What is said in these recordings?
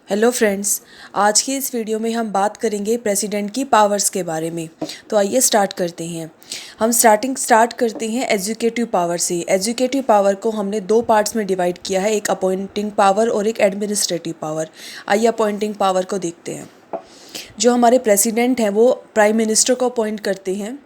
Hello friends, आज की इस वीडियो में हम बात करेंगे प्रेसिडेंट की पावर्स के बारे में। तो आइए स्टार्ट करते हैं। हम स्टार्ट करते हैं एग्जीक्यूटिव पावर से। एग्जीक्यूटिव पावर को हमने दो पार्ट्स में डिवाइड किया है, एक अपॉइंटिंग पावर और एक एडमिनिस्ट्रेटिव पावर। आइए अपॉइंटिंग पावर को देखते हैं। जो हमारे प्रेसिडेंट हैं वो प्राइम मिनिस्टर को अपॉइंट करते हैं।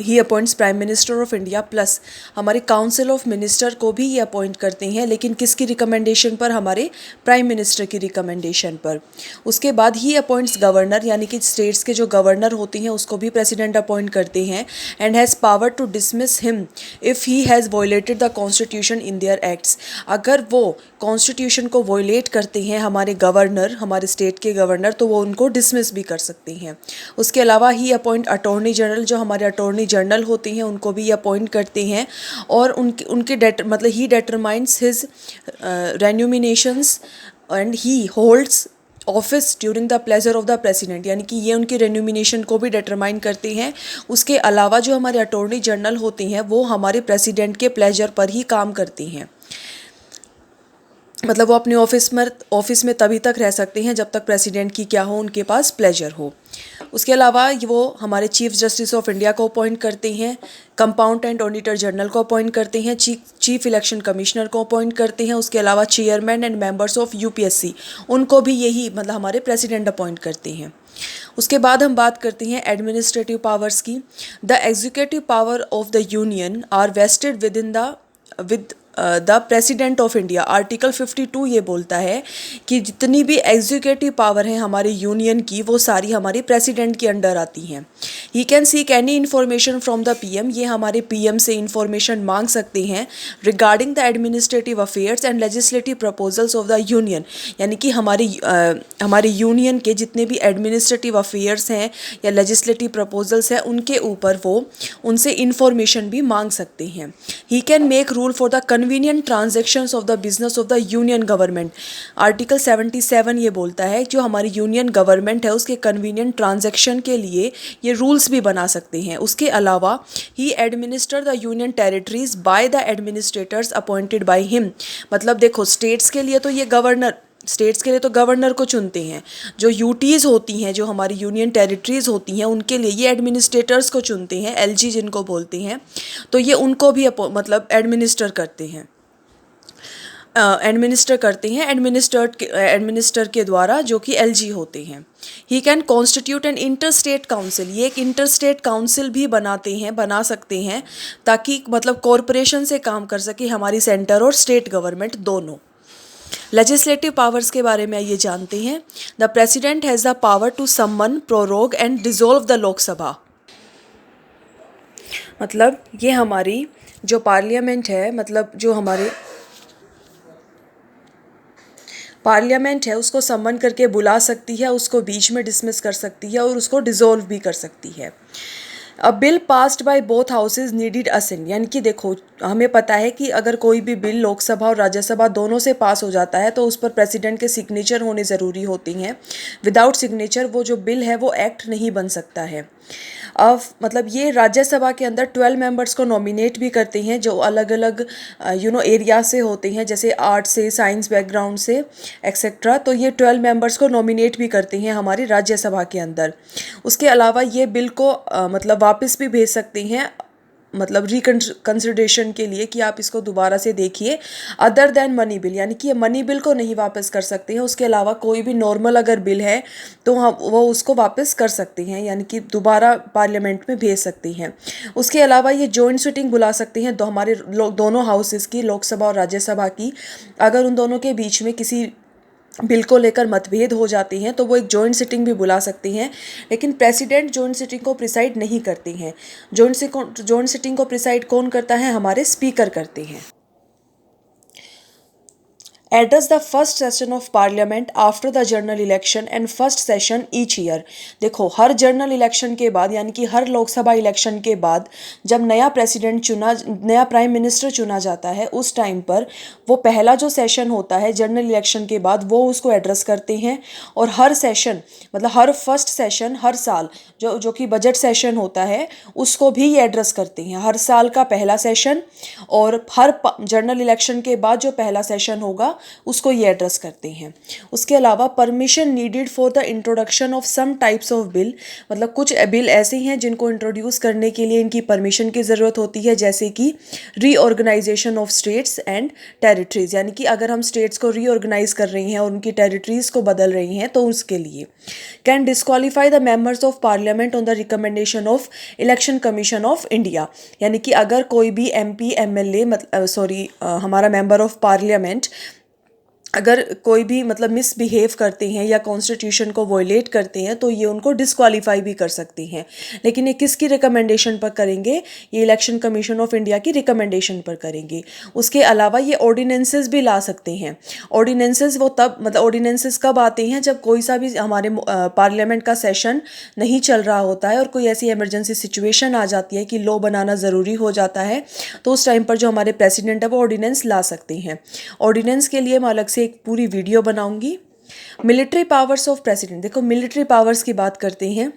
He appoints prime minister of India, plus हमारे काउंसिल ऑफ मिनिस्टर को भी ये अपॉइंट करते हैं, लेकिन किसकी रिकमेंडेशन पर? हमारे प्राइम मिनिस्टर की रिकमेंडेशन पर। उसके बाद ही अपॉइंट्स गवर्नर, यानी कि स्टेट्स के जो गवर्नर होते हैं उसको भी प्रेसिडेंट अपॉइंट करते हैं, and has power to dismiss him if he has violated the constitution in their acts. अगर वो कॉन्स्टिट्यूशन को वायलेट करते हैं हमारे गवर्नर, हमारे स्टेट के गवर्नर, तो वो उनको डिसमिस भी कर सकते हैं। उसके अलावा ही अपॉइंट अटॉर्नी जनरल, जो हमारे अटॉर्नी जनरल होते हैं उनको भी अपॉइंट करते हैं, और मतलब he determines his remunerations and he holds office during the pleasure of the president, यानी कि ये उनकी रेन्यूमिनेशन को भी डिटरमाइन करते हैं। उसके अलावा जो हमारे अटॉर्नी जनरल होते हैं वो हमारे प्रेसिडेंट के प्लेजर पर ही काम करते हैं। मतलब वो अपने ऑफिस में तभी तक रह सकते हैं जब तक प्रेसिडेंट की क्या हो, उनके पास प्लेजर हो। उसके अलावा वो हमारे चीफ जस्टिस ऑफ इंडिया को अपॉइंट करते हैं, कंपाउंड एंड ऑडिटर जनरल को अपॉइंट करते हैं, चीफ इलेक्शन कमिश्नर को अपॉइंट करते हैं। उसके अलावा chairman and members of UPSC, उनको भी यही मतलब हमारे प्रेसिडेंट अपॉइंट करते हैं। उसके बाद हम बात करते हैं एडमिनिस्ट्रेटिव पावर्स की। The executive power of the union are vested with the president of India. Article 52 ये बोलता है कि जितनी भी एग्जीक्यूटिव पावर है हमारे यूनियन की, वो सारी हमारी प्रेसिडेंट के अंडर आती हैं। He can seek any information from the PM, ये हमारे पीएम से इंफॉर्मेशन मांग सकते हैं regarding the administrative affairs and legislative proposals of the union, यानी कि हमारे यूनियन के जितने भी एडमिनिस्ट्रेटिव अफेयर्स हैं या लेजिस्लेटिव प्रपोजल्स हैं उनके ऊपर वो उनसे इंफॉर्मेशन भी मांग सकते हैं। ही can make rule for the convenient transactions of the business of the union government. Article 77 ये बोलता है जो हमारी यूनियन गवर्नमेंट है उसके कन्वीनियंट ट्रांजेक्शन के लिए ये रूल्स भी बना सकते हैं। उसके अलावा he administer the union territories by the administrators appointed by him. मतलब देखो, स्टेट्स के लिए तो गवर्नर को चुनते हैं। जो यूटीज़ होती हैं, जो हमारी यूनियन टेरिटरीज होती हैं, उनके लिए ये एडमिनिस्ट्रेटर्स को चुनते हैं, एलजी जिनको बोलते हैं। तो ये उनको भी मतलब एडमिनिस्टर करते हैं एडमिनिस्टर के द्वारा, जो कि एलजी होते हैं। He can constitute N interstate council, ये एक इंटरस्टेट काउंसिल भी बना सकते हैं, ताकि मतलब कॉरपोरेशन से काम कर सके हमारी सेंटर और स्टेट गवर्नमेंट दोनों। लेजिस्लेटिव पावर्स के बारे में ये जानते हैं। The president has the power to summon, prorogue and dissolve the Lok Sabha. मतलब ये हमारी जो पार्लियामेंट है, मतलब जो हमारे पार्लियामेंट है उसको समन करके बुला सकती है, उसको बीच में डिसमिस कर सकती है और उसको डिसॉल्व भी कर सकती है। A bill passed by both houses needed assent, यानी कि देखो, हमें पता है कि अगर कोई भी बिल लोकसभा और राज्यसभा दोनों से पास हो जाता है तो उस पर प्रेसिडेंट के सिग्नेचर होने ज़रूरी होती हैं। विदाउट सिग्नेचर वो जो बिल है वो एक्ट नहीं बन सकता है। अब मतलब ये राज्यसभा के अंदर 12 मेंबर्स को नॉमिनेट भी करते हैं, जो अलग अलग एरिया से होते हैं, जैसे आर्ट से, साइंस बैकग्राउंड से एक्सेट्रा। तो ये 12 मेंबर्स को नॉमिनेट भी करते हैं हमारी राज्यसभा के अंदर। उसके अलावा ये बिल को मतलब वापस भी भेज सकते हैं, मतलब रिकंसिडरेशन के लिए, कि आप इसको दोबारा से देखिए। अदर देन मनी बिल, यानी कि ये मनी बिल को नहीं वापस कर सकते हैं। उसके अलावा कोई भी नॉर्मल अगर बिल है तो वो उसको वापस कर सकते हैं, यानी कि दोबारा पार्लियामेंट में भेज सकते हैं। उसके अलावा ये जॉइंट सिटिंग बुला सकते हैं हमारे दोनों हाउसेस की, लोकसभा और राज्यसभा की। अगर उन दोनों के बीच में किसी बिल को लेकर मतभेद हो जाते हैं तो वो एक जॉइंट सिटिंग भी बुला सकते हैं, लेकिन प्रेसिडेंट जॉइंट सिटिंग को प्रिसाइड नहीं करते हैं। जॉइंट सिटिंग को प्रिसाइड कौन करता है? हमारे स्पीकर करते हैं। Address the first session of parliament after the general election and first session each year. देखो, हर जनरल इलेक्शन के बाद, यानी कि हर लोकसभा इलेक्शन के बाद जब नया प्राइम मिनिस्टर चुना जाता है, उस टाइम पर वो पहला जो सेशन होता है जनरल इलेक्शन के बाद वो उसको एड्रेस करते हैं। और हर सेशन मतलब हर फर्स्ट सेशन हर साल जो कि बजट सेशन होता है उसको भी ये एड्रेस करते हैं। हर साल का पहला सेशन और हर जनरल इलेक्शन के बाद जो पहला सेशन होगा उसको ये एड्रेस करते हैं। उसके अलावा permission needed for the introduction of some types of bill, मतलब कुछ बिल ऐसे हैं जिनको इंट्रोड्यूस करने के लिए इनकी परमिशन की ज़रूरत होती है, जैसे कि reorganisation of states and territories, यानी कि अगर हम स्टेट्स को रीऑर्गेनाइज कर रही हैं और उनकी टेरिटरीज़ को बदल रही हैं तो उसके लिए। Can disqualify the members of parliament on the recommendation of election commission of India, यानी कि अगर कोई भी MP MLA हमारा मेंबर ऑफ पार्लियामेंट अगर कोई भी मतलब मिसबिहेव करते हैं या कॉन्स्टिट्यूशन को वॉयलेट करते हैं तो ये उनको डिस्क्वालीफाई भी कर सकती हैं। लेकिन ये किसकी रिकमेंडेशन पर करेंगे? ये इलेक्शन कमीशन ऑफ इंडिया की रिकमेंडेशन पर करेंगे। उसके अलावा ये ऑर्डिनेंसेस भी ला सकते हैं। ऑर्डिनेंसेस वो तब मतलब ऑर्डिनेंसेस कब आते हैं? जब कोई सा भी हमारे पार्लियामेंट का सेशन नहीं चल रहा होता है और कोई ऐसी इमरजेंसी सिचुएशन आ जाती है कि लॉ बनाना ज़रूरी हो जाता है, तो उस टाइम पर जो हमारे प्रेसिडेंट है वो ऑर्डिनेंस ला सकते हैं। ऑर्डिनेंस के लिए मैं अलग से एक पूरी वीडियो बनाऊंगी। मिलिट्री पावर्स ऑफ प्रेसिडेंट, देखो मिलिट्री पावर्स की बात करते हैं।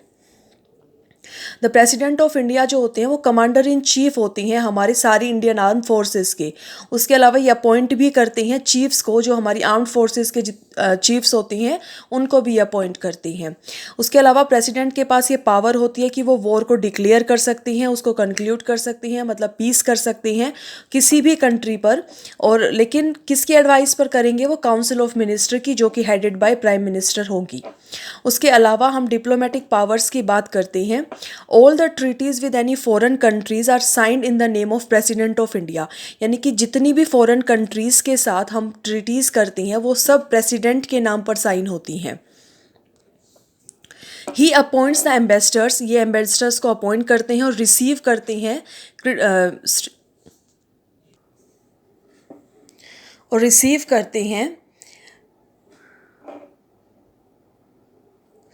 द प्रेसिडेंट ऑफ इंडिया जो होते हैं वो कमांडर इन चीफ होती हैं हमारी सारी इंडियन आर्म फोर्सेस के। उसके अलावा ये अपॉइंट भी करते हैं चीफ्स को, जो हमारी आर्म्ड फोर्सेस के चीफ्स होती हैं उनको भी अपॉइंट करती हैं। उसके अलावा प्रेसिडेंट के पास ये पावर होती है कि वो वॉर को डिक्लेयर कर सकती हैं, उसको कंक्लूड कर सकती हैं, मतलब पीस कर सकती हैं किसी भी कंट्री पर। और लेकिन किसकी एडवाइस पर करेंगे? वो काउंसिल ऑफ मिनिस्टर की, जो कि हेडेड बाय प्राइम मिनिस्टर होगी। उसके अलावा हम डिप्लोमेटिक पावर्स की बात करते हैं। All the treaties with any foreign countries are signed in the name of president of India, यानी कि जितनी भी फॉरेन कंट्रीज़ के साथ हम ट्रीटीज़ करते हैं वो सब प्रेसिडेंट के नाम पर साइन होती हैं। ही अपॉइंट्स द एम्बेसडर्स, ये एम्बेसडर्स को अपॉइंट करते हैं और रिसीव करते हैं और रिसीव करते हैं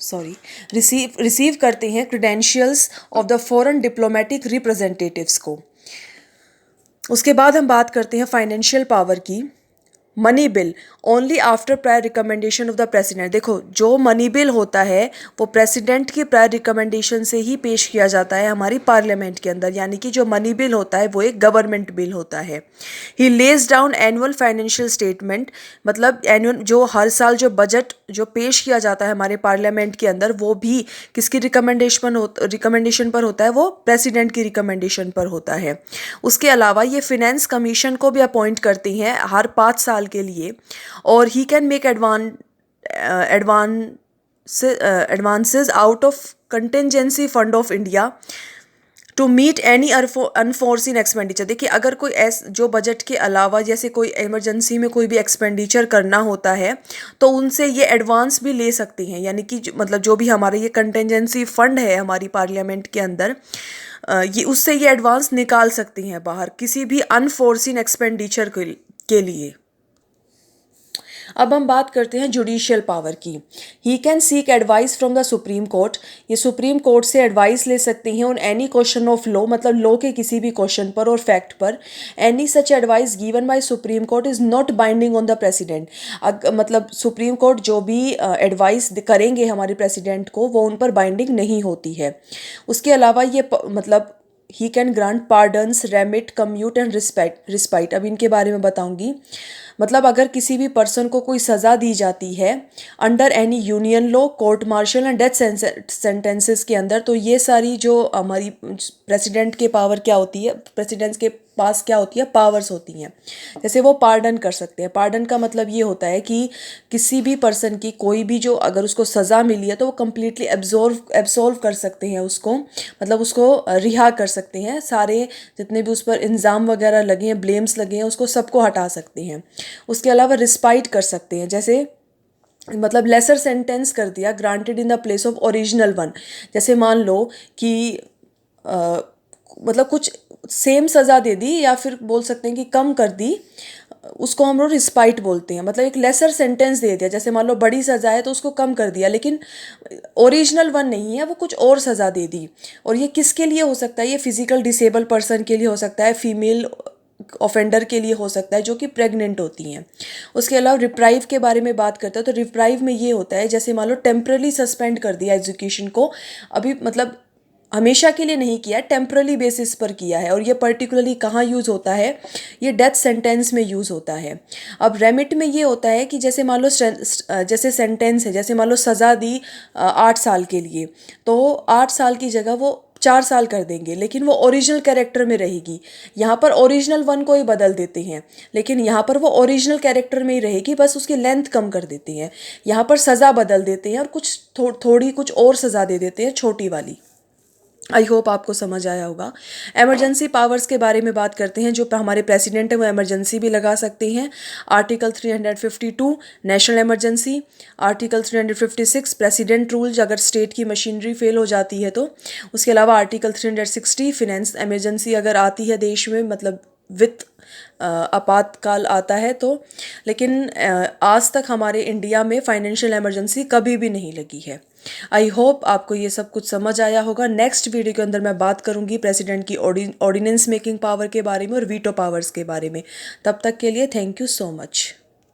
रिसीव करते हैं credentials of the foreign diplomatic representatives को। उसके बाद हम बात करते हैं फाइनेंशियल पावर की। Money bill only after prior recommendation of the president, देखो जो मनी बिल होता है वो प्रेसिडेंट की प्रायर रिकमेंडेशन से ही पेश किया जाता है हमारी पार्लियामेंट के अंदर, यानी कि जो मनी बिल होता है वो एक गवर्नमेंट बिल होता है। He lays down annual financial statement, मतलब एनुअल जो हर साल जो बजट जो पेश किया जाता है हमारे पार्लियामेंट के अंदर वो भी किसकी रिकमेंडेशन पर होता है? वो प्रेसिडेंट की रिकमेंडेशन पर होता है। उसके अलावा ये फिनेंस कमीशन को भी अपॉइंट करती हैं हर 5 साल के लिए, और he can make advances out of contingency fund of India to meet any unforeseen expenditure. देखिए अगर कोई जो बजट के अलावा जैसे कोई इमरजेंसी में कोई भी एक्सपेंडिचर करना होता है तो उनसे ये एडवांस भी ले सकती हैं, यानी कि मतलब जो भी हमारा ये कंटिजेंसी फंड है हमारी पार्लियामेंट के अंदर ये उससे ये एडवांस निकाल सकती हैं बाहर किसी भी अनफोर्सिन एक्सपेंडिचर के लिए। अब हम बात करते हैं जुडिशियल पावर की। He can seek advice from the supreme court, ये सुप्रीम कोर्ट से एडवाइस ले सकती हैं on any question of law, मतलब लॉ के किसी भी क्वेश्चन पर और फैक्ट पर। Any such advice given by supreme court is not binding on the president, मतलब सुप्रीम कोर्ट जो भी एडवाइस करेंगे हमारे प्रेसिडेंट को वो उन पर बाइंडिंग नहीं होती है। उसके अलावा ये मतलब he can grant pardons, remit, commute and respite, अब इनके बारे में बताऊंगी। मतलब अगर किसी भी पर्सन को कोई सज़ा दी जाती है under any union law, court martial and death sentences के अंदर, तो ये सारी जो हमारी प्रेसिडेंट के पावर क्या होती है, प्रेसिडेंट के पास क्या होती है, पावर्स होती हैं। जैसे वो पार्डन कर सकते हैं। पार्डन का मतलब ये होता है कि किसी भी पर्सन की कोई भी जो अगर उसको सज़ा मिली है तो वो कम्प्लीटली एब्सॉल्व कर सकते हैं उसको, मतलब उसको रिहा कर सकते हैं, सारे जितने भी उस पर इल्ज़ाम वगैरह लगे हैं, ब्लेम्स लगे हैं, उसको सबको हटा सकते हैं। उसके अलावा रिस्पाइट कर सकते हैं, जैसे मतलब लेसर सेंटेंस कर दिया, granted in the place of original one. जैसे मान लो कि मतलब कुछ सेम सज़ा दे दी या फिर बोल सकते हैं कि कम कर दी, उसको हम लोग रिस्पाइट बोलते हैं। मतलब एक लेसर सेंटेंस दे दिया, जैसे मान लो बड़ी सज़ा है तो उसको कम कर दिया, लेकिन ओरिजिनल वन नहीं है, वो कुछ और सज़ा दे दी। और ये किसके लिए हो सकता है? ये फिजिकल डिसेबल पर्सन के लिए हो सकता है, फीमेल ऑफेंडर के लिए हो सकता है जो कि प्रेग्नेंट होती हैं। उसके अलावा रिप्राइव के बारे में बात करते हैं तो रिप्राइव में ये होता है जैसे मान लो टेम्पररी सस्पेंड कर दिया एजुकेशन को, अभी मतलब हमेशा के लिए नहीं किया, टेम्पररी बेसिस पर किया है। और ये पर्टिकुलरली कहाँ यूज़ होता है, ये डेथ सेंटेंस में यूज़ होता है। अब रेमिट में ये होता है कि जैसे मान लो जैसे सेंटेंस है, जैसे मान लो सज़ा दी 8 साल के लिए, तो 8 साल की जगह वो 4 साल कर देंगे, लेकिन वो ओरिजिनल कैरेक्टर में रहेगी। यहाँ पर ओरिजिनल वन को ही बदल देते हैं, लेकिन यहाँ पर वो ओरिजिनल कैरेक्टर में ही रहेगी, बस उसकी लेंथ कम कर देते हैं। यहाँ पर सज़ा बदल देते हैं और कुछ थोड़ी कुछ और सज़ा दे देते हैं, छोटी वाली। आई होप आपको समझ आया होगा। एमरजेंसी पावर्स के बारे में बात करते हैं। जो हमारे प्रेसिडेंट हैं वो एमरजेंसी भी लगा सकते हैं। Article 352 national emergency, article 356 president rule अगर स्टेट की मशीनरी फेल हो जाती है तो, उसके अलावा आर्टिकल 360 फिनेंस एमरजेंसी अगर आती है देश में, मतलब वित्त आपातकाल आता है तो। लेकिन आज तक हमारे इंडिया में फाइनेंशियल इमरजेंसी कभी भी नहीं लगी है। आई होप आपको ये सब कुछ समझ आया होगा। नेक्स्ट वीडियो के अंदर मैं बात करूंगी प्रेसिडेंट की ऑर्डिनेंस मेकिंग पावर के बारे में और वीटो पावर्स के बारे में। तब तक के लिए थैंक यू सो मच।